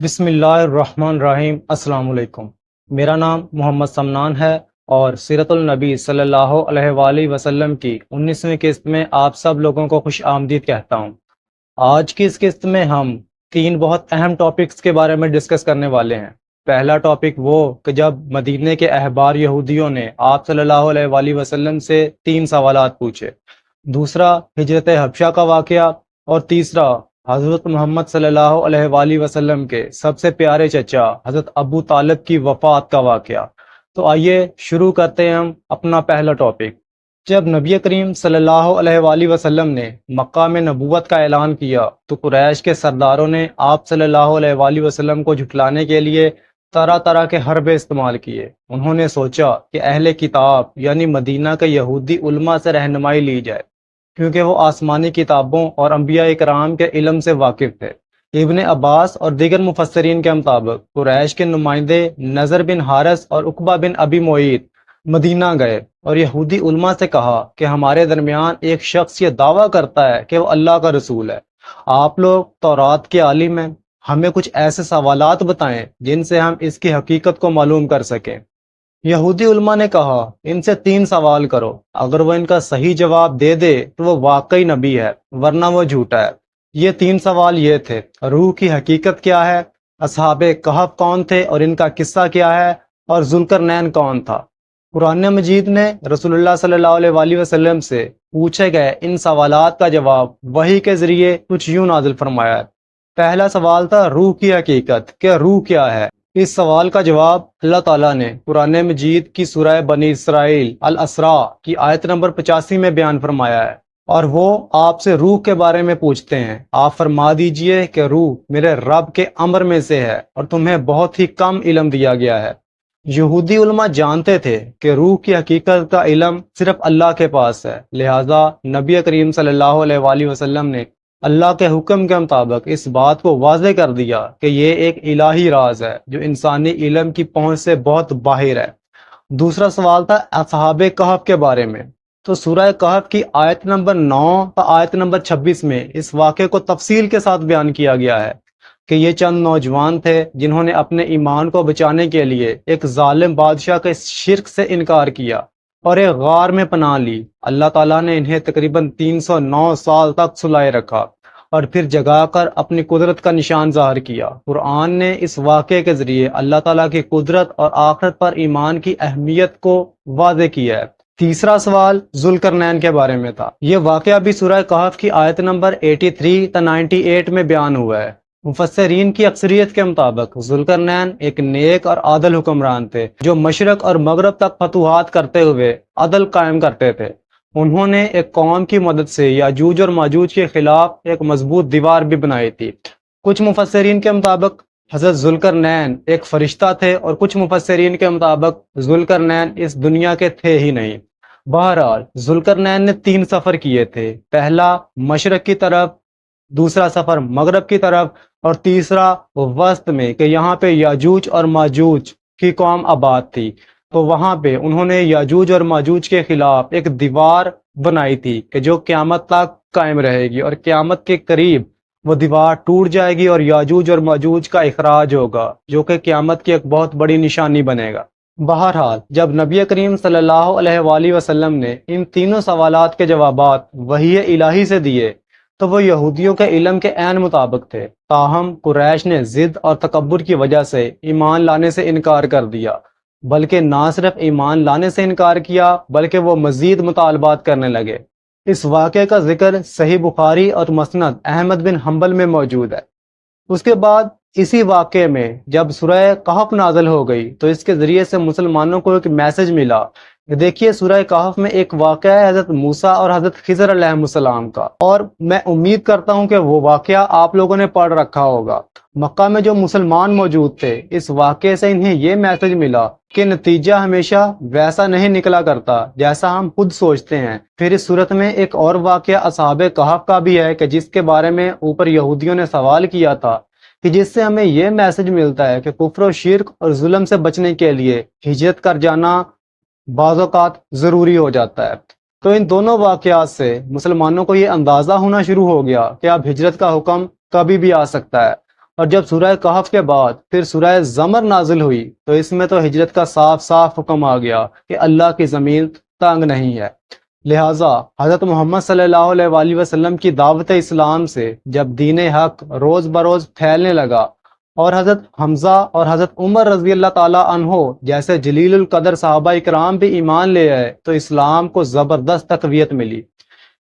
بسم اللہ الرحمن الرحیم۔ السلام علیکم۔ میرا نام محمد سمنان ہے اور سیرت النبی صلی اللہ علیہ وآلہ وسلم کی 19ویں قسط میں آپ سب لوگوں کو خوش آمدید کہتا ہوں۔ آج کی اس قسط میں ہم 3 بہت اہم ٹاپکس کے بارے میں ڈسکس کرنے والے ہیں۔ پہلا ٹاپک وہ کہ جب مدینے کے احبار یہودیوں نے آپ صلی اللہ علیہ وآلہ وسلم سے 3 سوالات پوچھے۔ دوسرا ہجرت حبشہ کا واقعہ، اور تیسرا حضرت محمد صلی اللہ علیہ وآلہ وسلم کے سب سے پیارے چچا حضرت ابو طالب کی وفات کا واقعہ۔ تو آئیے شروع کرتے ہیں ہم اپنا پہلا ٹاپک۔ جب نبی کریم صلی اللہ علیہ وآلہ وسلم نے مکہ میں نبوت کا اعلان کیا تو قریش کے سرداروں نے آپ صلی اللہ علیہ وآلہ وسلم کو جھٹلانے کے لیے طرح طرح کے حربے استعمال کیے۔ انہوں نے سوچا کہ اہل کتاب یعنی مدینہ کے یہودی علماء سے رہنمائی لی جائے، کیونکہ وہ آسمانی کتابوں اور انبیاء کرام کے علم سے واقف تھے۔ ابن عباس اور دیگر مفسرین کے مطابق قریش کے نمائندے نضر بن حارث اور عقبہ بن ابی معیط مدینہ گئے اور یہودی علماء سے کہا کہ ہمارے درمیان ایک شخص یہ دعویٰ کرتا ہے کہ وہ اللہ کا رسول ہے۔ آپ لوگ تورات کے عالم ہیں، ہمیں کچھ ایسے سوالات بتائیں جن سے ہم اس کی حقیقت کو معلوم کر سکیں۔ یہودی علماء نے کہا ان سے 3 سوال کرو، اگر وہ ان کا صحیح جواب دے دے تو وہ واقعی نبی ہے، ورنہ وہ جھوٹا ہے۔ یہ 3 سوال یہ تھے: روح کی حقیقت کیا ہے، اصحاب کہف کون تھے اور ان کا قصہ کیا ہے، اور ذوالقرنین کون تھا۔ قرآن مجید نے رسول اللہ صلی اللہ علیہ وآلہ وسلم سے پوچھے گئے ان سوالات کا جواب وحی کے ذریعے کچھ یوں نازل فرمایا ہے۔ پہلا سوال تھا روح کی حقیقت، کہ روح کیا ہے۔ اس سوال کا جواب اللہ تعالیٰ نے قرآن مجید کی سورہ بنی اسرائیل الاسراء کی آیت نمبر 85 میں بیان فرمایا ہے، اور وہ آپ سے روح کے بارے میں پوچھتے ہیں، آپ فرما دیجئے کہ روح میرے رب کے امر میں سے ہے اور تمہیں بہت ہی کم علم دیا گیا ہے۔ یہودی علماء جانتے تھے کہ روح کی حقیقت کا علم صرف اللہ کے پاس ہے، لہٰذا نبی کریم صلی اللہ علیہ وآلہ وسلم نے اللہ کے حکم کے مطابق اس بات کو واضح کر دیا کہ یہ ایک الہی راز ہے جو انسانی علم کی پہنچ سے بہت باہر ہے۔ دوسرا سوال تھا اصحاب کہف کے بارے میں۔ تو سورہ کہف کی آیت نمبر 9 تا آیت نمبر 26 میں اس واقعے کو تفصیل کے ساتھ بیان کیا گیا ہے کہ یہ چند نوجوان تھے جنہوں نے اپنے ایمان کو بچانے کے لیے ایک ظالم بادشاہ کے شرک سے انکار کیا اور ایک غار میں پناہ لی۔ اللہ تعالیٰ نے انہیں تقریباً 309 سال تک سلائے رکھا اور پھر جگا کر اپنی قدرت کا نشان ظاہر کیا۔ قرآن نے اس واقعے کے ذریعے اللہ تعالیٰ کی قدرت اور آخرت پر ایمان کی اہمیت کو واضح کیا ہے۔ تیسرا سوال ذوالقرنین کے بارے میں تھا۔ یہ واقعہ بھی سورہ کہف کی آیت نمبر 83 تا 98 میں بیان ہوا ہے۔ مفسرین کی اکثریت کے مطابق ذوالقرنین ایک نیک اور عادل حکمران تھے جو مشرق اور مغرب تک فتوحات کرتے ہوئے عدل قائم کرتے تھے۔ انہوں نے ایک قوم کی مدد سے یاجوج اور ماجوج کے خلاف ایک مضبوط دیوار بھی بنائی تھی۔ کچھ مفسرین کے مطابق حضرت ذوالقرنین ایک فرشتہ تھے اور کچھ مفسرین کے مطابق ذوالقرنین اس دنیا کے تھے ہی نہیں۔ بہرحال ذوالقرنین نے 3 سفر کیے تھے، پہلا مشرق کی طرف، دوسرا سفر مغرب کی طرف، اور تیسرا وسط میں کہ یہاں پہ یاجوج اور ماجوج کی قوم آباد تھی، تو وہاں پہ انہوں نے یاجوج اور ماجوج کے خلاف ایک دیوار بنائی تھی کہ جو قیامت تک قائم رہے گی، اور قیامت کے قریب وہ دیوار ٹوٹ جائے گی اور یاجوج اور ماجوج کا اخراج ہوگا، جو کہ قیامت کی ایک بہت بڑی نشانی بنے گا۔ بہرحال جب نبی کریم صلی اللہ علیہ وآلہ وسلم نے ان تینوں سوالات کے جوابات وحی الہی سے دیے تو وہ یہودیوں کے علم کے عین مطابق تھے، تاہم قریش نے ضد اور تکبر کی وجہ سے ایمان لانے سے انکار کر دیا، بلکہ نہ صرف ایمان لانے سے انکار کیا بلکہ وہ مزید مطالبات کرنے لگے۔ اس واقعے کا ذکر صحیح بخاری اور مسند احمد بن حنبل میں موجود ہے۔ اس کے بعد اسی واقعے میں جب سورہ کہف نازل ہو گئی تو اس کے ذریعے سے مسلمانوں کو ایک میسج ملا۔ دیکھیے سورہ کہف میں ایک واقعہ ہے حضرت موسیٰ اور حضرت خضر علیہ السلام کا، اور میں امید کرتا ہوں کہ وہ واقعہ آپ لوگوں نے پڑھ رکھا ہوگا۔ مکہ میں جو مسلمان موجود تھے، اس واقعے سے انہیں یہ میسج ملا کہ نتیجہ ہمیشہ ویسا نہیں نکلا کرتا جیسا ہم خود سوچتے ہیں۔ پھر اس صورت میں ایک اور واقعہ اصحاب کہف کا بھی ہے کہ جس کے بارے میں اوپر یہودیوں نے سوال کیا تھا، کہ جس سے ہمیں یہ میسج ملتا ہے کہ کفر و شرک اور ظلم سے بچنے کے لیے ہجرت کر جانا بعض اوقات ضروری ہو جاتا ہے۔ تو ان دونوں واقعات سے مسلمانوں کو یہ اندازہ ہونا شروع ہو گیا کہ اب ہجرت کا حکم کبھی بھی آ سکتا ہے، اور جب سورہ کہف کے بعد پھر سورہ زمر نازل ہوئی تو اس میں تو ہجرت کا صاف صاف حکم آ گیا کہ اللہ کی زمین تنگ نہیں ہے۔ لہٰذا حضرت محمد صلی اللہ علیہ وآلہ وسلم کی دعوت اسلام سے جب دین حق روز بروز پھیلنے لگا اور حضرت حمزہ اور حضرت عمر رضی اللہ تعالیٰ عنہ جیسے جلیل القدر صحابہ کرام بھی ایمان لے آئے تو اسلام کو زبردست تقویت ملی۔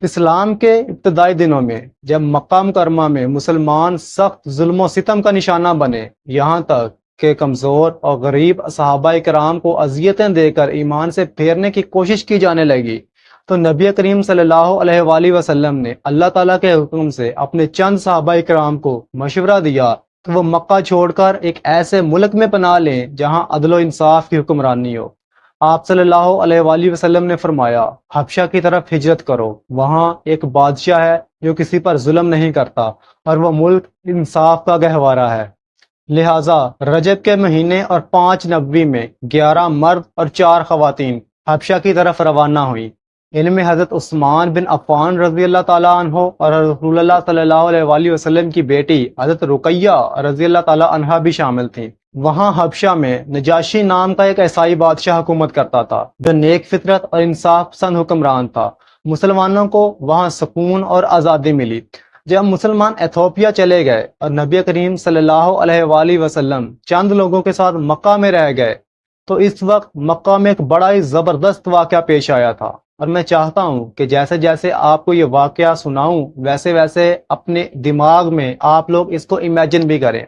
اسلام کے ابتدائی دنوں میں جب مکہ مکرمہ میں مسلمان سخت ظلم و ستم کا نشانہ بنے، یہاں تک کہ کمزور اور غریب صحابہ کرام کو اذیتیں دے کر ایمان سے پھیرنے کی کوشش کی جانے لگی، تو نبی کریم صلی اللہ علیہ وآلہ وسلم نے اللہ تعالیٰ کے حکم سے اپنے چند صحابہ کرام کو مشورہ دیا کہ وہ مکہ چھوڑ کر ایک ایسے ملک میں پناہ لیں جہاں عدل و انصاف کی حکمرانی ہو۔ آپ صلی اللہ علیہ وآلہ وسلم نے فرمایا، حبشہ کی طرف ہجرت کرو، وہاں ایک بادشاہ ہے جو کسی پر ظلم نہیں کرتا اور وہ ملک انصاف کا گہوارہ ہے۔ لہٰذا رجب کے مہینے اور 5 نبوی میں 11 مرد اور 4 خواتین حبشہ کی طرف روانہ ہوئیں۔ ان میں حضرت عثمان بن عفان رضی اللہ تعالیٰ عنہ اور رسول اللہ صلی اللہ علیہ وآلہ وسلم کی بیٹی حضرت رقیہ رضی اللہ تعالیٰ عنہا بھی شامل تھیں۔ وہاں حبشہ میں نجاشی نام کا ایک عیسائی بادشاہ حکومت کرتا تھا جو نیک فطرت اور انصاف پسند حکمران تھا۔ مسلمانوں کو وہاں سکون اور آزادی ملی۔ جب مسلمان ایتھوپیا چلے گئے اور نبی کریم صلی اللہ علیہ وآلہ وسلم چند لوگوں کے ساتھ مکہ میں رہ گئے تو اس وقت مکہ میں ایک بڑا ہی زبردست واقعہ پیش آیا تھا، اور میں چاہتا ہوں کہ جیسے جیسے آپ کو یہ واقعہ سناؤں ویسے ویسے اپنے دماغ میں آپ لوگ اس کو امیجن بھی کریں۔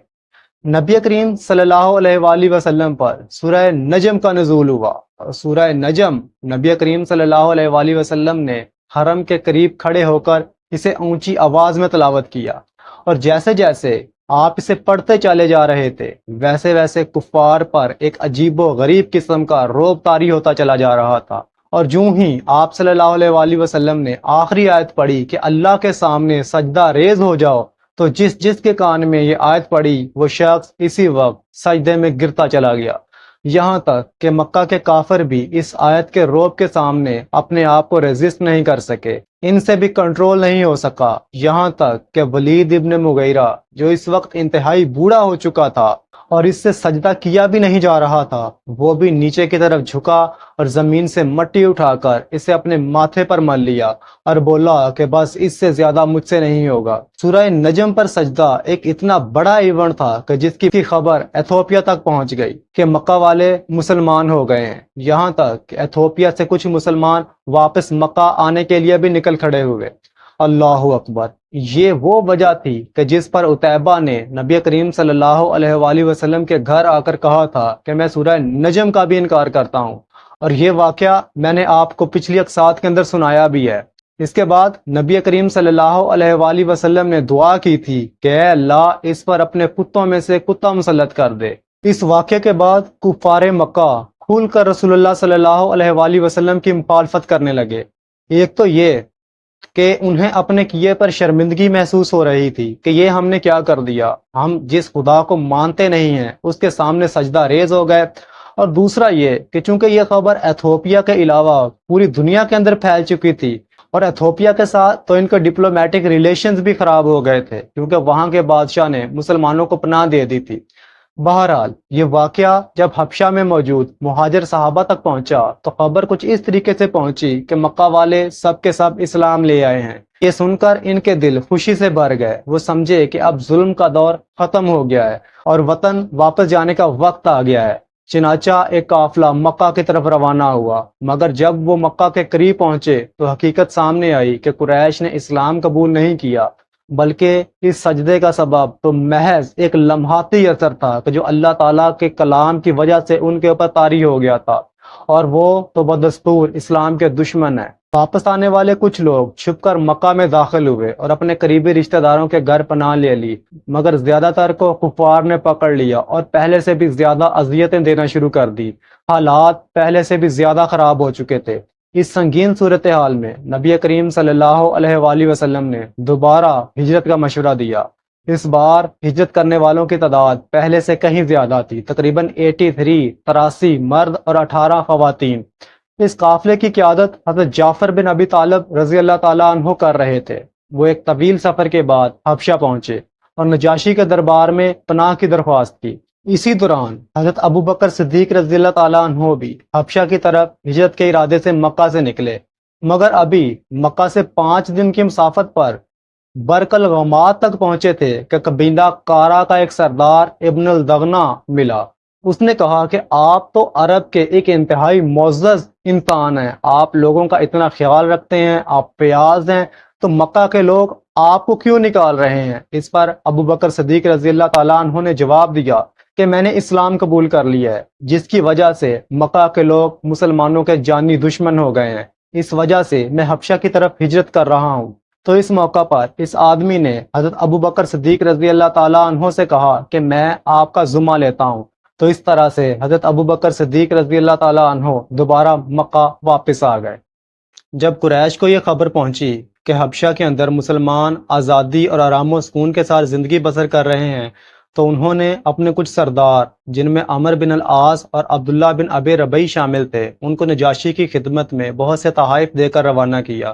نبی کریم صلی اللہ علیہ وآلہ وسلم پر سورہ نجم کا نزول ہوا۔ سورہ نجم نبی کریم صلی اللہ علیہ وآلہ وسلم نے حرم کے قریب کھڑے ہو کر اسے اونچی آواز میں تلاوت کیا، اور جیسے جیسے آپ اسے پڑھتے چلے جا رہے تھے ویسے ویسے کفار پر ایک عجیب و غریب قسم کا رعب طاری ہوتا چلا جا رہا تھا۔ اور جوں ہی آپ صلی اللہ علیہ وآلہ وسلم نے آخری آیت پڑھی کہ اللہ کے سامنے سجدہ ریز ہو جاؤ، تو جس جس کے کان میں یہ آیت پڑھی وہ شخص اسی وقت سجدے میں گرتا چلا گیا، یہاں تک کہ مکہ کے کافر بھی اس آیت کے رعب کے سامنے اپنے آپ کو ریزسٹ نہیں کر سکے، ان سے بھی کنٹرول نہیں ہو سکا، یہاں تک کہ ولید ابن مغیرہ جو اس وقت انتہائی بوڑھا ہو چکا تھا اور اس سے سجدہ کیا بھی نہیں جا رہا تھا، وہ بھی نیچے کی طرف جھکا اور زمین سے مٹی اٹھا کر اسے اپنے ماتھے پر مل لیا اور بولا کہ بس اس سے زیادہ مجھ سے نہیں ہوگا۔ سورہ نجم پر سجدہ ایک اتنا بڑا ایونٹ تھا کہ جس کی خبر ایتھوپیا تک پہنچ گئی کہ مکہ والے مسلمان ہو گئے ہیں، یہاں تک کہ ایتھوپیا سے کچھ مسلمان واپس مکہ آنے کے لیے بھی نکل کھڑے ہوئے۔ اللہ اکبر! یہ وہ وجہ تھی کہ جس پر عتیبہ نے نبی کریم صلی اللہ علیہ وآلہ وسلم کے گھر آ کر کہا تھا کہ میں سورہ نجم کا بھی انکار کرتا ہوں، اور یہ واقعہ میں نے آپ کو پچھلی اقساط کے اندر سنایا بھی ہے۔ اس کے بعد نبی کریم صلی اللہ علیہ وآلہ وسلم نے دعا کی تھی کہ اے اللہ اس پر اپنے کتوں میں سے کتا مسلط کر دے۔ اس واقعے کے بعد کفار مکہ کھل کر رسول اللہ صلی اللہ علیہ وآلہ وسلم کی مخالفت کرنے لگے۔ ایک تو یہ کہ انہیں اپنے کیے پر شرمندگی محسوس ہو رہی تھی کہ یہ ہم نے کیا کر دیا، ہم جس خدا کو مانتے نہیں ہیں اس کے سامنے سجدہ ریز ہو گئے، اور دوسرا یہ کہ چونکہ یہ خبر ایتھوپیا کے علاوہ پوری دنیا کے اندر پھیل چکی تھی، اور ایتھوپیا کے ساتھ تو ان کے ڈپلومیٹک ریلیشنز بھی خراب ہو گئے تھے کیونکہ وہاں کے بادشاہ نے مسلمانوں کو پناہ دے دی تھی۔ بہرحال یہ واقعہ جب حبشہ میں موجود مہاجر صحابہ تک پہنچا تو خبر کچھ اس طریقے سے پہنچی کہ مکہ والے سب کے سب اسلام لے آئے ہیں۔ یہ سن کر ان کے دل خوشی سے بھر گئے، وہ سمجھے کہ اب ظلم کا دور ختم ہو گیا ہے اور وطن واپس جانے کا وقت آ گیا ہے۔ چنانچہ ایک قافلہ مکہ کی طرف روانہ ہوا، مگر جب وہ مکہ کے قریب پہنچے تو حقیقت سامنے آئی کہ قریش نے اسلام قبول نہیں کیا، بلکہ اس سجدے کا سبب تو محض ایک لمحاتی اثر تھا کہ جو اللہ تعالیٰ کے کلام کی وجہ سے ان کے اوپر طاری ہو گیا تھا، اور وہ تو بدستور اسلام کے دشمن ہیں۔ واپس آنے والے کچھ لوگ چھپ کر مکہ میں داخل ہوئے اور اپنے قریبی رشتہ داروں کے گھر پناہ لے لی، مگر زیادہ تر کو کفار نے پکڑ لیا اور پہلے سے بھی زیادہ اذیتیں دینا شروع کر دی۔ حالات پہلے سے بھی زیادہ خراب ہو چکے تھے۔ اس سنگین صورتحال میں نبی کریم صلی اللہ علیہ وآلہ وسلم نے دوبارہ ہجرت کا مشورہ دیا۔ اس بار ہجرت کرنے والوں کی تعداد پہلے سے کہیں زیادہ تھی، تقریباً 83 مرد اور 18 خواتین۔ اس قافلے کی قیادت حضرت جعفر بن ابی طالب رضی اللہ تعالیٰ عنہ کر رہے تھے۔ وہ ایک طویل سفر کے بعد حبشہ پہنچے اور نجاشی کے دربار میں پناہ کی درخواست کی۔ اسی دوران حضرت ابو بکر صدیق رضی اللہ تعالیٰ عنہ بھی حبشہ کی طرف ہجرت کے ارادے سے مکہ سے نکلے، مگر ابھی مکہ سے 5 دن کی مسافت پر برق الغمات تک پہنچے تھے کہ قبیلہ کارا کا ایک سردار ابن الدغنا ملا۔ اس نے کہا کہ آپ تو عرب کے ایک انتہائی معزز انسان ہیں، آپ لوگوں کا اتنا خیال رکھتے ہیں، آپ پیاز ہیں، تو مکہ کے لوگ آپ کو کیوں نکال رہے ہیں؟ اس پر ابو بکر صدیق رضی اللہ تعالیٰ عنہ نے جواب دیا کہ میں نے اسلام قبول کر لیا ہے، جس کی وجہ سے مکہ کے لوگ مسلمانوں کے جانی دشمن ہو گئے ہیں، اس وجہ سے میں حبشہ کی طرف ہجرت کر رہا ہوں۔ تو اس موقع پر اس آدمی نے حضرت ابو بکر صدیق رضی اللہ تعالیٰ عنہ سے کہا کہ میں آپ کا ذمہ لیتا ہوں۔ تو اس طرح سے حضرت ابو بکر صدیق رضی اللہ تعالیٰ عنہ دوبارہ مکہ واپس آ گئے۔ جب قریش کو یہ خبر پہنچی کہ حبشہ کے اندر مسلمان آزادی اور آرام و سکون کے ساتھ زندگی بسر کر رہے ہیں، تو انہوں نے اپنے کچھ سردار، جن میں عمر بن العاص اور عبداللہ بن ابی ربیع شامل تھے، ان کو نجاشی کی خدمت میں بہت سے تحائف دے کر روانہ کیا۔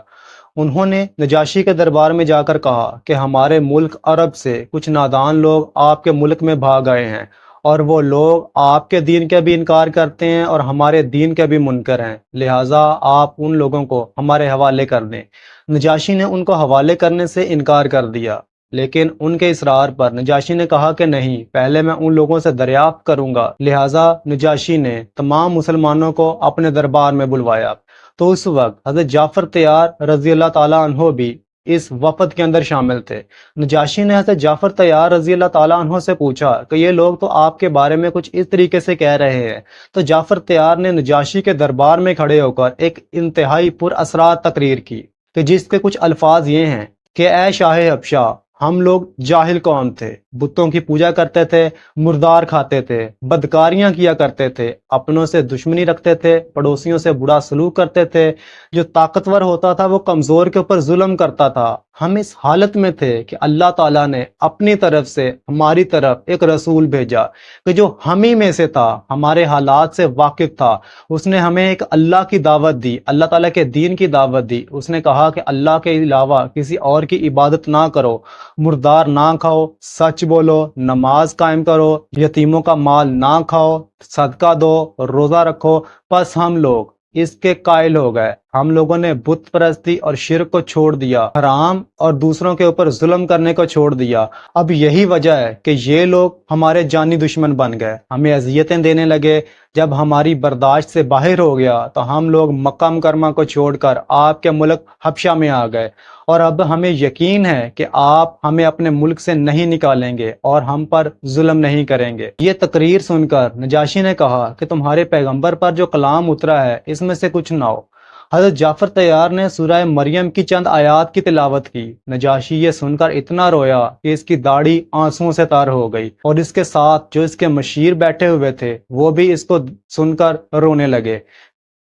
انہوں نے نجاشی کے دربار میں جا کر کہا کہ ہمارے ملک عرب سے کچھ نادان لوگ آپ کے ملک میں بھاگ آئے ہیں، اور وہ لوگ آپ کے دین کا بھی انکار کرتے ہیں اور ہمارے دین کے بھی منکر ہیں، لہٰذا آپ ان لوگوں کو ہمارے حوالے کر دیں۔ نجاشی نے ان کو حوالے کرنے سے انکار کر دیا، لیکن ان کے اصرار پر نجاشی نے کہا کہ نہیں، پہلے میں ان لوگوں سے دریافت کروں گا۔ لہٰذا نجاشی نے تمام مسلمانوں کو اپنے دربار میں بلوایا۔ تو اس وقت حضرت جعفر طیار رضی اللہ تعالیٰ عنہ بھی اس وفد کے اندر شامل تھے۔ نجاشی نے حضرت جعفر طیار رضی اللہ تعالیٰ عنہ سے پوچھا کہ یہ لوگ تو آپ کے بارے میں کچھ اس طریقے سے کہہ رہے ہیں۔ تو جعفر طیار نے نجاشی کے دربار میں کھڑے ہو کر ایک انتہائی پر اسرار تقریر کی کہ جس کے کچھ الفاظ یہ ہیں کہ اے شاہ حبشہ، ہم لوگ جاہل قوم تھے، بتوں کی پوجا کرتے تھے، مردار کھاتے تھے، بدکاریاں کیا کرتے تھے، اپنوں سے دشمنی رکھتے تھے، پڑوسیوں سے برا سلوک کرتے تھے، جو طاقتور ہوتا تھا وہ کمزور کے اوپر ظلم کرتا تھا۔ ہم اس حالت میں تھے کہ اللہ تعالیٰ نے اپنی طرف سے ہماری طرف ایک رسول بھیجا کہ جو ہم ہی میں سے تھا، ہمارے حالات سے واقف تھا۔ اس نے ہمیں ایک اللہ کی دعوت دی، اللہ تعالیٰ کے دین کی دعوت دی۔ اس نے کہا کہ اللہ کے علاوہ کسی اور کی عبادت نہ کرو، مردار نہ کھاؤ، سچ بولو، نماز قائم کرو، یتیموں کا مال نہ کھاؤ، صدقہ دو، روزہ رکھو۔ بس ہم لوگ اس کے قائل ہو گئے، ہم لوگوں نے بت پرستی اور شرک کو چھوڑ دیا، حرام اور دوسروں کے اوپر ظلم کرنے کو چھوڑ دیا۔ اب یہی وجہ ہے کہ یہ لوگ ہمارے جانی دشمن بن گئے، ہمیں اذیتیں دینے لگے۔ جب ہماری برداشت سے باہر ہو گیا تو ہم لوگ مکہ مکرمہ کو چھوڑ کر آپ کے ملک حبشہ میں آ گئے، اور اب ہمیں یقین ہے کہ آپ ہمیں اپنے ملک سے نہیں نکالیں گے اور ہم پر ظلم نہیں کریں گے۔ یہ تقریر سن کر نجاشی نے کہا کہ تمہارے پیغمبر پر جو کلام اترا ہے اس میں سے کچھ نہ ہو۔ حضرت جعفر طیار نے سورہ مریم کی چند آیات کی تلاوت کی۔ نجاشی یہ سن کر اتنا رویا کہ اس کی داڑھی آنسوؤں سے تر ہو گئی، اور اس کے ساتھ جو اس کے مشیر بیٹھے ہوئے تھے وہ بھی اس کو سن کر رونے لگے۔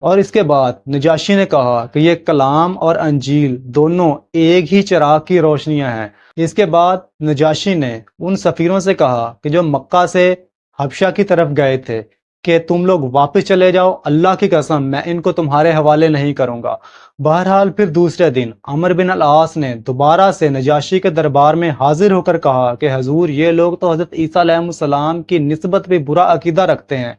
اور اس کے بعد نجاشی نے کہا کہ یہ کلام اور انجیل دونوں ایک ہی چراغ کی روشنیاں ہیں۔ اس کے بعد نجاشی نے ان سفیروں سے کہا کہ جو مکہ سے حبشہ کی طرف گئے تھے کہ تم لوگ واپس چلے جاؤ، اللہ کی قسم میں ان کو تمہارے حوالے نہیں کروں گا۔ بہرحال پھر دوسرے دن عمر بن العاص نے دوبارہ سے نجاشی کے دربار میں حاضر ہو کر کہا کہ حضور، یہ لوگ تو حضرت عیسیٰ علیہ السلام کی نسبت بھی برا عقیدہ رکھتے ہیں۔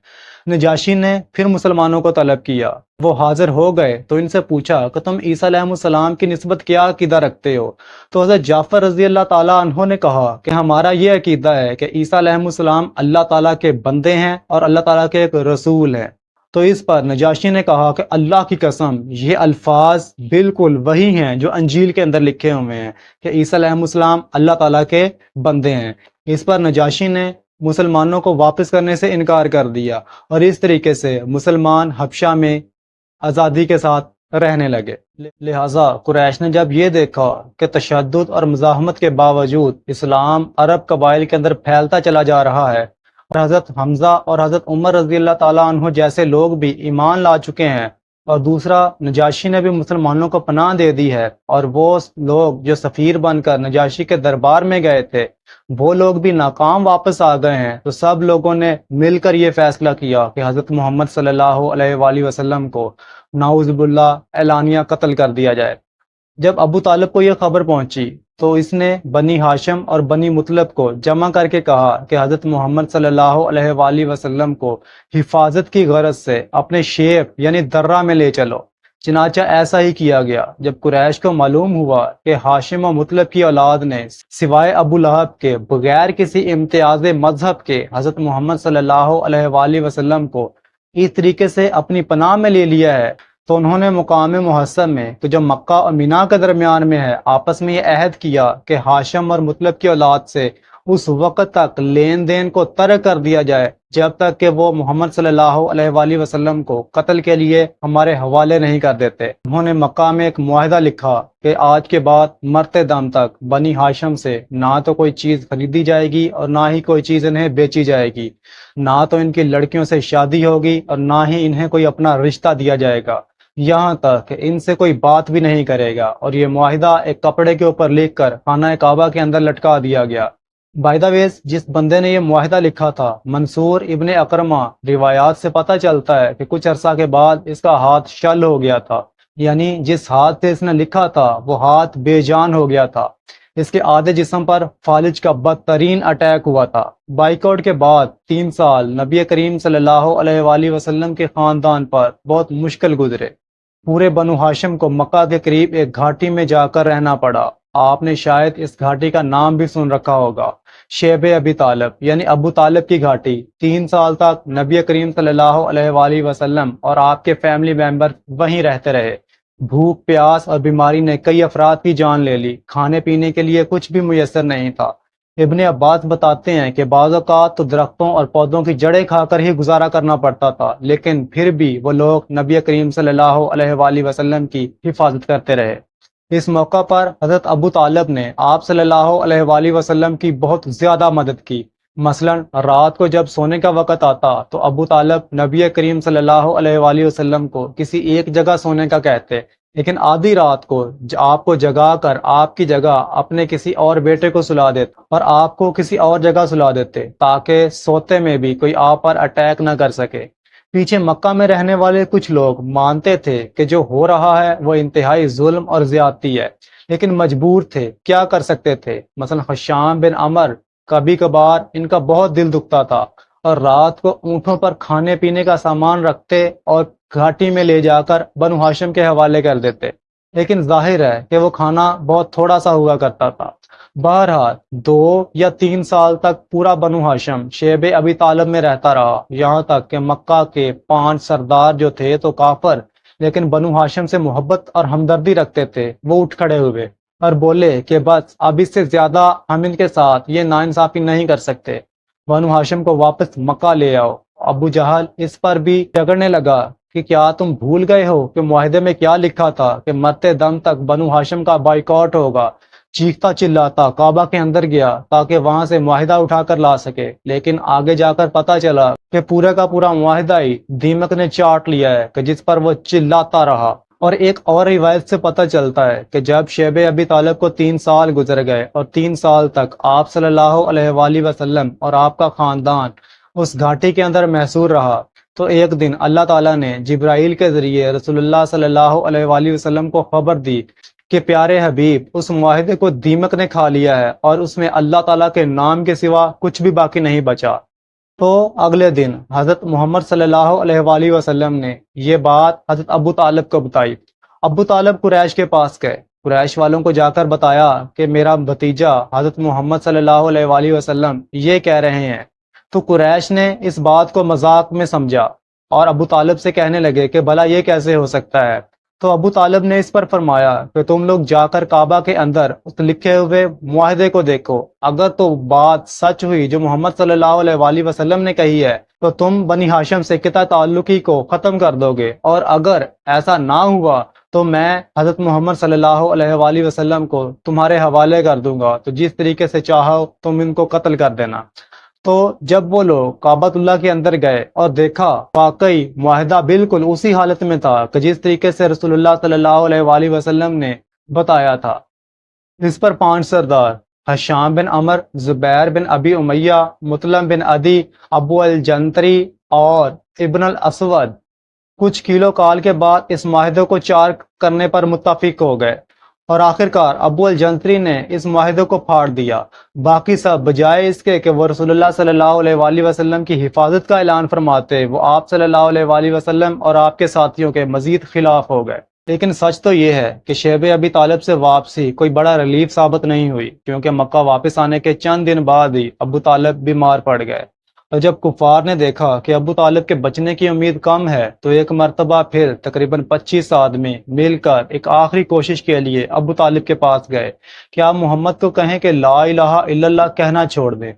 نجاشی نے پھر مسلمانوں کو طلب کیا، وہ حاضر ہو گئے تو ان سے پوچھا کہ تم عیسیٰ علیہ السلام کی نسبت کیا عقیدہ رکھتے ہو؟ تو حضرت جعفر رضی اللہ تعالیٰ عنہ نے کہا کہ ہمارا یہ عقیدہ ہے کہ عیسیٰ علیہ السلام اللہ تعالیٰ کے بندے ہیں اور اللہ تعالیٰ کے ایک رسول ہیں۔ تو اس پر نجاشی نے کہا کہ اللہ کی قسم یہ الفاظ بالکل وہی ہیں جو انجیل کے اندر لکھے ہوئے ہیں کہ عیسیٰ علیہ السلام اللہ تعالیٰ کے بندے ہیں۔ اس پر نجاشی نے مسلمانوں کو واپس کرنے سے انکار کر دیا، اور اس طریقے سے مسلمان حبشہ میں آزادی کے ساتھ رہنے لگے۔ لہٰذا قریش نے جب یہ دیکھا کہ تشدد اور مزاحمت کے باوجود اسلام عرب قبائل کے اندر پھیلتا چلا جا رہا ہے، اور حضرت حمزہ اور حضرت عمر رضی اللہ تعالیٰ عنہ جیسے لوگ بھی ایمان لا چکے ہیں، اور دوسرا نجاشی نے بھی مسلمانوں کو پناہ دے دی ہے، اور وہ لوگ جو سفیر بن کر نجاشی کے دربار میں گئے تھے وہ لوگ بھی ناکام واپس آ گئے ہیں، تو سب لوگوں نے مل کر یہ فیصلہ کیا کہ حضرت محمد صلی اللہ علیہ وآلہ وسلم کو نعوذ باللہ اعلانیہ قتل کر دیا جائے۔ جب ابو طالب کو یہ خبر پہنچی تو اس نے بنی ہاشم اور بنی مطلب کو جمع کر کے کہا کہ حضرت محمد صلی اللہ علیہ وآلہ وسلم کو حفاظت کی غرض سے اپنے شیب یعنی درہ میں لے چلو۔ چنانچہ ایسا ہی کیا گیا۔ جب قریش کو معلوم ہوا کہ ہاشم و مطلب کی اولاد نے سوائے ابو لہب کے بغیر کسی امتیاز مذہب کے حضرت محمد صلی اللہ علیہ وآلہ وسلم کو اس طریقے سے اپنی پناہ میں لے لیا ہے، تو انہوں نے مقام محسب میں تو جو مکہ اور مینا کے درمیان میں ہے آپس میں یہ عہد کیا کہ ہاشم اور مطلب کی اولاد سے اس وقت تک لین دین کو ترک کر دیا جائے جب تک کہ وہ محمد صلی اللہ علیہ وآلہ وسلم کو قتل کے لیے ہمارے حوالے نہیں کر دیتے۔ انہوں نے مکہ میں ایک معاہدہ لکھا کہ آج کے بعد مرتے دم تک بنی ہاشم سے نہ تو کوئی چیز خریدی جائے گی اور نہ ہی کوئی چیز انہیں بیچی جائے گی، نہ تو ان کی لڑکیوں سے شادی ہوگی اور نہ ہی انہیں کوئی اپنا رشتہ دیا جائے گا، یہاں تک کہ ان سے کوئی بات بھی نہیں کرے گا۔ اور یہ معاہدہ ایک کپڑے کے اوپر لکھ کر خانہ کعبہ کے اندر لٹکا دیا گیا۔ بائی دا ویز، جس بندے نے یہ معاہدہ لکھا تھا منصور ابن اکرمہ، روایات سے پتہ چلتا ہے کہ کچھ عرصہ کے بعد اس کا ہاتھ شل ہو گیا تھا، یعنی جس ہاتھ سے اس نے لکھا تھا وہ ہاتھ بے جان ہو گیا تھا۔ اس کے آدھے جسم پر فالج کا بدترین اٹیک ہوا تھا۔ بائیکاٹ کے بعد 3 سال نبی کریم صلی اللہ علیہ وآلہ وسلم کے خاندان پر بہت مشکل گزرے۔ پورے بنو ہاشم کو مکہ کے قریب ایک گھاٹی میں جا کر رہنا پڑا۔ آپ نے شاید اس گھاٹی کا نام بھی سن رکھا ہوگا، شیب ابی طالب یعنی ابو طالب کی گھاٹی۔ 3 سال تک نبی کریم صلی اللہ علیہ وآلہ وسلم اور آپ کے فیملی ممبر وہیں رہتے رہے۔ بھوک، پیاس اور بیماری نے کئی افراد کی جان لے لی، کھانے پینے کے لیے کچھ بھی میسر نہیں تھا۔ ابن عباس بتاتے ہیں کہ بعض اوقات تو درختوں اور پودوں کی جڑیں کھا کر ہی گزارا کرنا پڑتا تھا، لیکن پھر بھی وہ لوگ نبی کریم صلی اللہ علیہ وآلہ وسلم کی حفاظت کرتے رہے۔ اس موقع پر حضرت ابو طالب نے آپ صلی اللہ علیہ وآلہ وسلم کی بہت زیادہ مدد کی۔ مثلا رات کو جب سونے کا وقت آتا تو ابو طالب نبی کریم صلی اللہ علیہ وآلہ وسلم کو کسی ایک جگہ سونے کا کہتے، لیکن آدھی رات کو آپ کو جگا کر آپ کی جگہ اپنے کسی اور بیٹے کو سلا دیتے اور آپ کو کسی اور جگہ سلا دیتے تاکہ سوتے میں بھی کوئی آپ پر اٹیک نہ کر سکے۔ پیچھے مکہ میں رہنے والے کچھ لوگ مانتے تھے کہ جو ہو رہا ہے وہ انتہائی ظلم اور زیادتی ہے، لیکن مجبور تھے، کیا کر سکتے تھے۔ مثلا خشام بن عمر، کبھی کبھار ان کا بہت دل دکھتا تھا اور رات کو اونٹوں پر کھانے پینے کا سامان رکھتے اور گھاٹی میں لے جا کر بنو ہاشم کے حوالے کر دیتے، لیکن ظاہر ہے کہ وہ کھانا بہت تھوڑا سا ہوا کرتا تھا۔ بہرحال 2 یا 3 سال تک پورا بنو ہاشم شیب ابی طالب میں رہتا رہا، یہاں تک کہ مکہ کے 5 سردار جو تھے تو کافر لیکن بنو ہاشم سے محبت اور ہمدردی رکھتے تھے، وہ اٹھ کھڑے ہوئے اور بولے کہ بس اب اس سے زیادہ ہم ان کے ساتھ یہ ناانصافی نہیں کر سکتے، بنو ہاشم کو واپس مکہ لے آؤ۔ ابو جہل اس پر بھی جھگڑنے لگا کہ کیا تم بھول گئے ہو کہ معاہدے میں کیا لکھا تھا کہ مرتے دم تک بنو ہاشم کا بائیکاٹ ہوگا۔ چیختا چلاتا کعبہ کے اندر گیا تاکہ وہاں سے معاہدہ اٹھا کر لا سکے، لیکن آگے جا کر پتا چلا کہ پورے کا پورا معاہدہ ہی دیمک نے چاٹ لیا ہے، کہ جس پر وہ چلاتا رہا۔ اور ایک اور روایت سے پتہ چلتا ہے کہ جب شیب ابی طالب کو 3 سال گزر گئے اور 3 سال تک آپ صلی اللہ علیہ وآلہ وسلم اور آپ کا خاندان اس گھاٹی کے اندر محصور رہا، تو ایک دن اللہ تعالیٰ نے جبرائیل کے ذریعے رسول اللہ صلی اللہ علیہ وآلہ وسلم کو خبر دی کہ پیارے حبیب، اس معاہدے کو دیمک نے کھا لیا ہے اور اس میں اللہ تعالیٰ کے نام کے سوا کچھ بھی باقی نہیں بچا۔ تو اگلے دن حضرت محمد صلی اللہ علیہ وآلہ وسلم نے یہ بات حضرت ابو طالب کو بتائی۔ ابو طالب قریش کے پاس گئے، قریش والوں کو جا کر بتایا کہ میرا بھتیجا حضرت محمد صلی اللہ علیہ وآلہ وسلم یہ کہہ رہے ہیں۔ تو قریش نے اس بات کو مذاق میں سمجھا اور ابو طالب سے کہنے لگے کہ بھلا یہ کیسے ہو سکتا ہے۔ تو ابو طالب نے اس پر فرمایا کہ تم لوگ جا کر کعبہ کے اندر اس لکھے ہوئے معاہدے کو دیکھو، اگر تو بات سچ ہوئی جو محمد صلی اللہ علیہ وآلہ وسلم نے کہی ہے تو تم بنی ہاشم سے قطع تعلقی کو ختم کر دو گے، اور اگر ایسا نہ ہوا تو میں حضرت محمد صلی اللہ علیہ وآلہ وسلم کو تمہارے حوالے کر دوں گا، تو جس طریقے سے چاہو تم ان کو قتل کر دینا۔ تو جب وہ لوگ کعبۃ اللہ کے اندر گئے اور دیکھا واقعی معاہدہ بالکل اسی حالت میں تھا کہ جس طریقے سے رسول اللہ صلی اللہ علیہ وآلہ وسلم نے بتایا تھا۔ اس پر 5 سردار حشام بن عمر، زبیر بن ابی امیہ، مطلم بن عدی، ابو الجنتری اور ابن الاسود کچھ کیلو کال کے بعد اس معاہدے کو چار کرنے پر متفق ہو گئے۔ اور آخر کار ابو الجنتری نے اس معاہدے کو پھاڑ دیا۔ باقی سب بجائے اس کے کہ وہ رسول اللہ صلی اللہ علیہ وآلہ وسلم کی حفاظت کا اعلان فرماتے، وہ آپ صلی اللہ علیہ وآلہ وسلم اور آپ کے ساتھیوں کے مزید خلاف ہو گئے۔ لیکن سچ تو یہ ہے کہ شیب ابی طالب سے واپسی کوئی بڑا ریلیف ثابت نہیں ہوئی، کیونکہ مکہ واپس آنے کے چند دن بعد ہی ابو طالب بیمار پڑ گئے۔ اور جب کفار نے دیکھا کہ ابو طالب کے بچنے کی امید کم ہے، تو ایک مرتبہ پھر تقریباً 25 آدمی مل کر ایک آخری کوشش کے لیے ابو طالب کے پاس گئے کہ آپ محمد کو کہیں کہ لا الہ الا اللہ کہنا چھوڑ دیں۔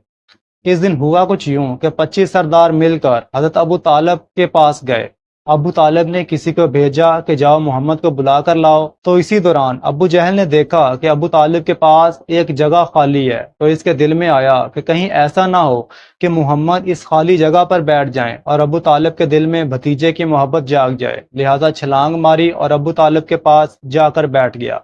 اس دن ہوا کچھ یوں کہ 25 سردار مل کر حضرت ابو طالب کے پاس گئے۔ ابو طالب نے کسی کو بھیجا کہ جاؤ محمد کو بلا کر لاؤ، تو اسی دوران ابو جہل نے دیکھا کہ ابو طالب کے پاس ایک جگہ خالی ہے، تو اس کے دل میں آیا کہ کہیں ایسا نہ ہو کہ محمد اس خالی جگہ پر بیٹھ جائیں اور ابو طالب کے دل میں بھتیجے کی محبت جاگ جائے، لہٰذا چھلانگ ماری اور ابو طالب کے پاس جا کر بیٹھ گیا۔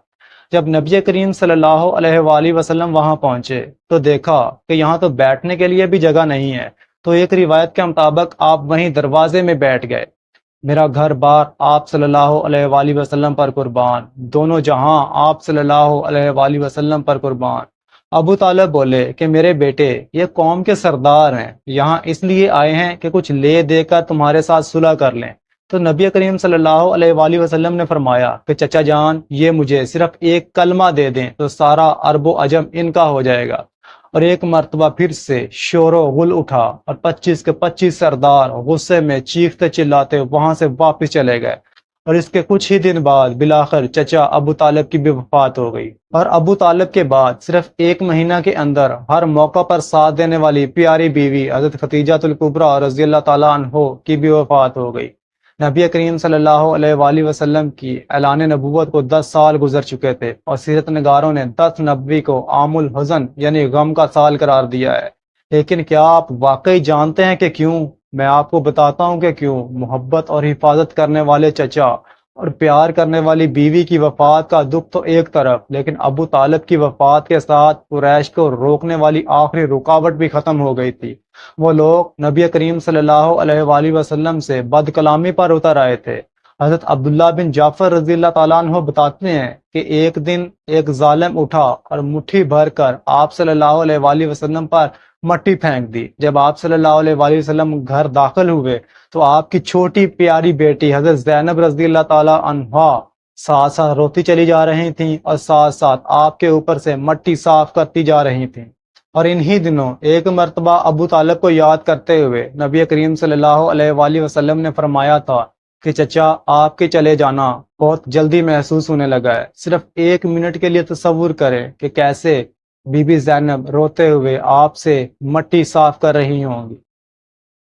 جب نبی کریم صلی اللہ علیہ وآلہ وسلم وہاں پہنچے تو دیکھا کہ یہاں تو بیٹھنے کے لیے بھی جگہ نہیں ہے، تو ایک روایت کے مطابق آپ وہیں دروازے میں بیٹھ گئے۔ میرا گھر بار آپ صلی اللہ علیہ وآلہ وسلم پر قربان، دونوں جہاں آپ صلی اللہ علیہ وآلہ وسلم پر قربان۔ ابو طالب بولے کہ میرے بیٹے، یہ قوم کے سردار ہیں، یہاں اس لیے آئے ہیں کہ کچھ لے دے کر تمہارے ساتھ صلح کر لیں۔ تو نبی کریم صلی اللہ علیہ وآلہ وسلم نے فرمایا کہ چچا جان، یہ مجھے صرف ایک کلمہ دے دیں تو سارا عرب و عجم ان کا ہو جائے گا۔ اور ایک مرتبہ پھر سے شور و غل اٹھا اور 25 کے 25 سردار غصے میں چیختے چلاتے وہاں سے واپس چلے گئے۔ اور اس کے کچھ ہی دن بعد بلاخر چچا ابو طالب کی بھی وفات ہو گئی، اور ابو طالب کے بعد صرف ایک مہینہ کے اندر ہر موقع پر ساتھ دینے والی پیاری بیوی حضرت ختیجہ الکبریٰ رضی اللہ تعالیٰ عنہ کی بھی وفات ہو گئی۔ نبی کریم صلی اللہ علیہ وآلہ وسلم کی اعلان نبوت کو 10 سال گزر چکے تھے، اور سیرت نگاروں نے 10 نبوی کو عام الحزن یعنی غم کا سال قرار دیا ہے۔ لیکن کیا آپ واقعی جانتے ہیں کہ کیوں؟ میں آپ کو بتاتا ہوں کہ کیوں۔ محبت اور حفاظت کرنے والے چچا اور پیار کرنے والی بیوی کی وفات کا دکھ تو ایک طرف، لیکن ابو طالب کی وفات کے ساتھ قریش کو روکنے والی آخری رکاوٹ بھی ختم ہو گئی تھی۔ وہ لوگ نبی کریم صلی اللہ علیہ وآلہ وسلم سے بد کلامی پر اتر آئے تھے۔ حضرت عبداللہ بن جعفر رضی اللہ تعالیٰ عنہ بتاتے ہیں کہ ایک دن ایک ظالم اٹھا اور مٹھی بھر کر آپ صلی اللہ علیہ وآلہ وسلم پر مٹی پھینک دی۔ جب آپ صلی اللہ علیہ وآلہ وسلم گھر داخل ہوئے تو آپ کی چھوٹی پیاری بیٹی حضرت زینب رضی اللہ تعالیٰ عنہا ساتھ ساتھ روتی چلی جا رہی تھیں اور ساتھ ساتھ آپ کے اوپر سے مٹی صاف کرتی جا رہی تھیں۔ اور انہی دنوں ایک مرتبہ ابو طالب کو یاد کرتے ہوئے نبی کریم صلی اللہ علیہ وآلہ وسلم نے فرمایا تھا کہ چچا، آپ کے چلے جانا بہت جلدی محسوس ہونے لگا ہے۔ صرف 1 منٹ کے لیے تصور کریں کہ کیسے بی بی زینب روتے ہوئے آپ سے مٹی صاف کر رہی ہوں گی۔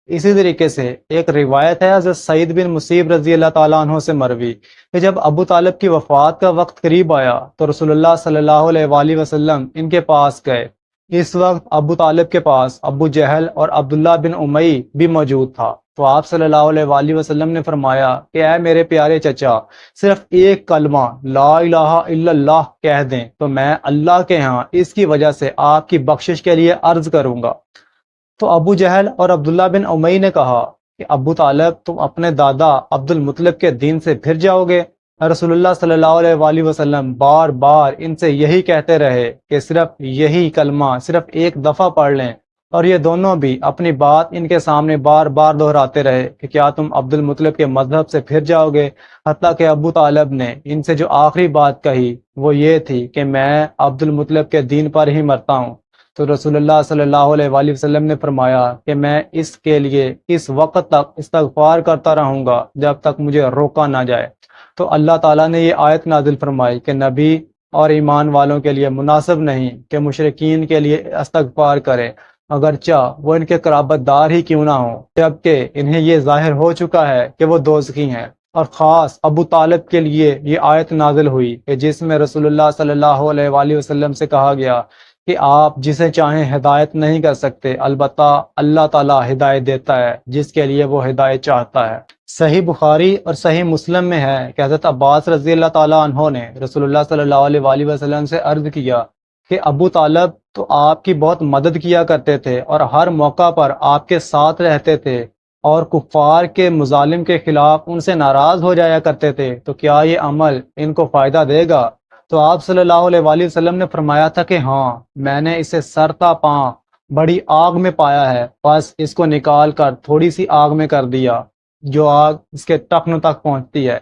اسی طریقے سے ایک روایت ہے حضرت سعید بن مسیب رضی اللہ تعالیٰ عنہ سے مروی کہ جب ابو طالب کی وفات کا وقت قریب آیا تو رسول اللہ صلی اللہ علیہ وآلہ وسلم ان کے پاس گئے۔ اس وقت ابو طالب کے پاس ابو جہل اور عبداللہ بن امی بھی موجود تھا، تو آپ صلی اللہ علیہ وآلہ وسلم نے فرمایا کہ اے میرے پیارے چچا، صرف ایک کلمہ لا الہ الا اللہ کہہ دیں تو میں اللہ کے ہاں اس کی وجہ سے آپ کی بخشش کے لیے عرض کروں گا۔ تو ابو جہل اور عبداللہ بن امی نے کہا کہ ابو طالب، تم اپنے دادا عبد المطلب کے دین سے پھر جاؤ گے؟ رسول اللہ صلی اللہ علیہ وآلہ وسلم بار بار ان سے یہی کہتے رہے کہ صرف یہی کلمہ صرف ایک دفعہ پڑھ لیں، اور یہ دونوں بھی اپنی بات ان کے سامنے بار بار دہراتے رہے کہ کیا تم عبد المطلب کے مذہب سے پھر جاؤ گے؟ حتیٰ کہ ابو طالب نے ان سے جو آخری بات کہی وہ یہ تھی کہ میں عبد المطلب کے دین پر ہی مرتا ہوں۔ تو رسول اللہ صلی اللہ علیہ وآلہ وسلم نے فرمایا کہ میں اس کے لیے اس وقت تک استغفار کرتا رہوں گا جب تک مجھے روکا نہ جائے۔ تو اللہ تعالیٰ نے یہ آیت نازل فرمائی کہ نبی اور ایمان والوں کے لیے مناسب نہیں کہ مشرکین کے لیے استغفار کرے، اگرچہ وہ ان کے قرابت دار ہی کیوں نہ ہوں، جبکہ انہیں یہ ظاہر ہو چکا ہے کہ وہ دوزخی ہیں۔ اور خاص ابو طالب کے لیے یہ آیت نازل ہوئی کہ جس میں رسول اللہ صلی اللہ علیہ وآلہ وسلم سے کہا گیا کہ آپ جسے چاہیں ہدایت نہیں کر سکتے، البتہ اللہ تعالیٰ ہدایت دیتا ہے جس کے لیے وہ ہدایت چاہتا ہے۔ صحیح بخاری اور صحیح مسلم میں ہے کہ حضرت عباس رضی اللہ تعالیٰ عنہ نے رسول اللہ صلی اللہ علیہ وآلہ وسلم سے عرض کیا کہ ابو طالب تو آپ کی بہت مدد کیا کرتے تھے اور ہر موقع پر آپ کے ساتھ رہتے تھے اور کفار کے مظالم کے خلاف ان سے ناراض ہو جایا کرتے تھے، تو کیا یہ عمل ان کو فائدہ دے گا؟ تو آپ صلی اللہ علیہ وآلہ وسلم نے فرمایا تھا کہ ہاں، میں نے اسے سر تا پاں بڑی آگ میں پایا ہے، بس اس کو نکال کر تھوڑی سی آگ میں کر دیا، جو آگ اس کے ٹخنوں تک پہنچتی ہے۔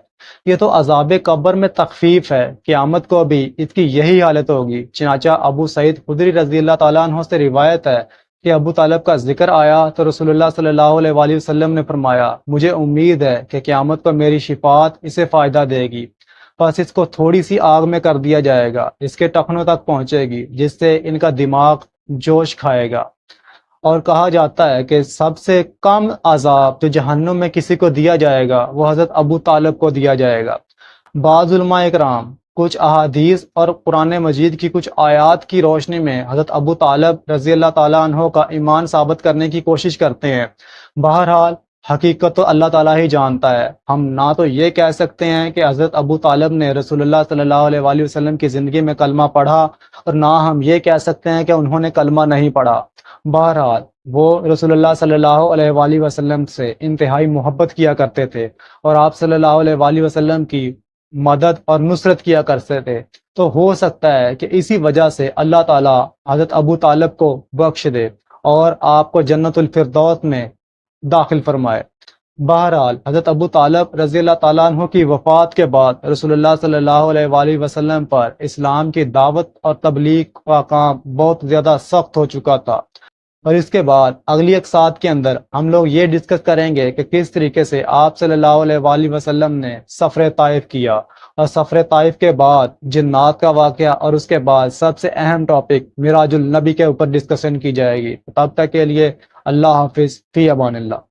یہ تو عذاب قبر میں تخفیف ہے، قیامت کو بھی اس کی یہی حالت ہوگی۔ چنانچہ ابو سعید خدری رضی اللہ تعالیٰ عنہ سے روایت ہے کہ ابو طالب کا ذکر آیا تو رسول اللہ صلی اللہ علیہ وآلہ وسلم نے فرمایا، مجھے امید ہے کہ قیامت کو میری شفاعت اسے فائدہ دے گی، بس اس کو تھوڑی سی آگ میں کر دیا جائے گا، اس کے ٹخنوں تک پہنچے گی، جس سے ان کا دماغ جوش کھائے گا۔ اور کہا جاتا ہے کہ سب سے کم عذاب جو جہنم میں کسی کو دیا جائے گا وہ حضرت ابو طالب کو دیا جائے گا۔ بعض علماء اکرام کچھ احادیث اور قرآن مجید کی کچھ آیات کی روشنی میں حضرت ابو طالب رضی اللہ تعالیٰ عنہ کا ایمان ثابت کرنے کی کوشش کرتے ہیں۔ بہرحال حقیقت تو اللہ تعالیٰ ہی جانتا ہے۔ ہم نہ تو یہ کہہ سکتے ہیں کہ حضرت ابو طالب نے رسول اللہ صلی اللہ علیہ وآلہ وسلم کی زندگی میں کلمہ پڑھا، اور نہ ہم یہ کہہ سکتے ہیں کہ انہوں نے کلمہ نہیں پڑھا۔ بہرحال وہ رسول اللہ صلی اللہ علیہ وآلہ وسلم سے انتہائی محبت کیا کرتے تھے، اور آپ صلی اللہ علیہ وآلہ وسلم کی مدد اور نصرت کیا کرتے تھے۔ تو ہو سکتا ہے کہ اسی وجہ سے اللہ تعالیٰ حضرت ابو طالب کو بخش دے اور آپ کو جنت الفردوس میں داخل فرمائے۔ بہرحال حضرت ابو طالب رضی اللہ تعالیٰ عنہ کی وفات کے بعد رسول اللہ صلی اللہ علیہ وآلہ وسلم پر اسلام کی دعوت اور تبلیغ کا کام بہت زیادہ سخت ہو چکا تھا۔ اور اس کے بعد اگلی اقساط کے اندر ہم لوگ یہ ڈسکس کریں گے کہ کس طریقے سے آپ صلی اللہ علیہ وآلہ وسلم نے سفر طائف کیا، اور سفر طائف کے بعد جنات کا واقعہ، اور اس کے بعد سب سے اہم ٹاپک معراج النبی کے اوپر ڈسکشن کی جائے گی۔ تب تک کے لیے اللہ حافظ، فی امان اللہ۔